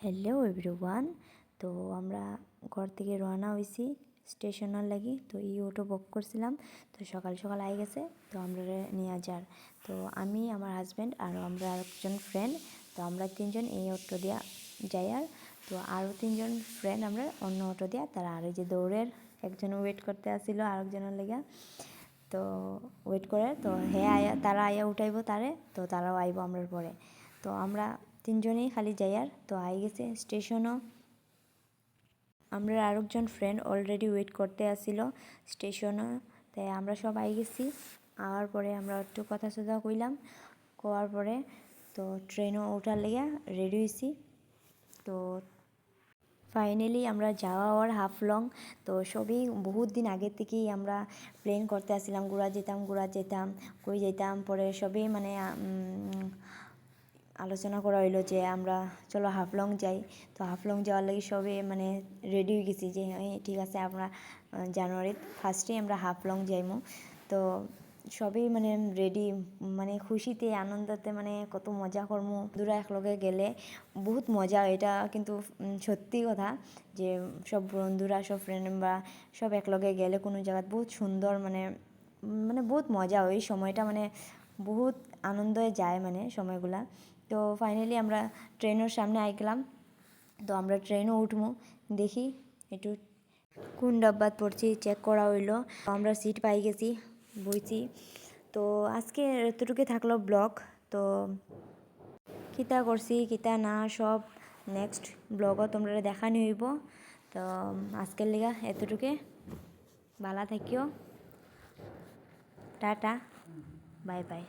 Hello everyone. তো আমরা ঘর থেকে রওনা হয়েছি স্টেশনের লাগি। তো এই অটো বুক করছিলাম, তো সকাল সকাল আই গেছে, তো আমরা নিয়ে যার। তো আমি, আমার হাজব্যান্ড আর আমরা একজন ফ্রেন্ড, তো আমরা তিনজন এই অটো দিয়া যাই। আর তো আরও তিনজন ফ্রেন্ড আমরা অন্য অটো দিয়া, তারা আর যে দৌড়ের একজন ওয়েট করতে আসছিল আরেকজনের লেগে। তো ওয়েট করে, তো তারা আয়া উঠাইব তারে, তো তারাও আইব আমরার পরে। তো আমরা তিনজনেই খালি যাই। আর তো আই গেছে স্টেশনও। আমরা আরেকজন ফ্রেন্ড অলরেডি ওয়েট করতে আসছিল স্টেশনও। তাই আমরা সব আই গেছি। আওয়ার পরে আমরা একটু কথা সথা কইলাম, কোয়ার পরে তো ট্রেনও ওঠার লেগে রেডি হয়েছি। তো ফাইনালি আমরা যাওয়া হওয়ার হাফলং। তো সবই বহুত দিন আগের থেকেই আমরা প্ল্যান করতে আসছিলাম, ঘোরা যেতাম কই যেতাম। পরে সবই মানে আলোচনা করা হইলো যে আমরা চলো হাফলং যাই। তো হাফলং যাওয়ার লাগি সবে মানে রেডি হয়ে গেছি যে ঠিক আছে, আমরা জানুয়ারির ফার্স্টেই আমরা হাফলং যাইমু। তো সবই মানে রেডি, মানে খুশিতে আনন্দতে মানে কত মজা করমু। বন্ধুরা একলগে গেলে বহুত মজা, এটা কিন্তু সত্যি কথা যে সব বন্ধুরা, সব ফ্রেন্ড বা সব একলগে গেলে কোনো জায়গায় বহুত সুন্দর, মানে মানে বহুত মজা ওই সময়টা, মানে বহুত আনন্দে যায় মানে সময়গুলা। তো ফাইনালি আমরা ট্রেনের সামনে আই গেলাম। তো আমরা ট্রেনও উঠবো, দেখি একটু কোন ডাব্বাত পড়ছি চেক করা হইলো। আমরা সিট পাই গেছি, বইছি। তো আজকে এতটুকু থাকলো ব্লগ। তো কিতা করছি কিতা না সব নেক্সট ব্লগও তোমরা দেখানি হইব। তো আজকের লিগা এতটুকু, ভালো থাকিও, টাটা, বাই বাই।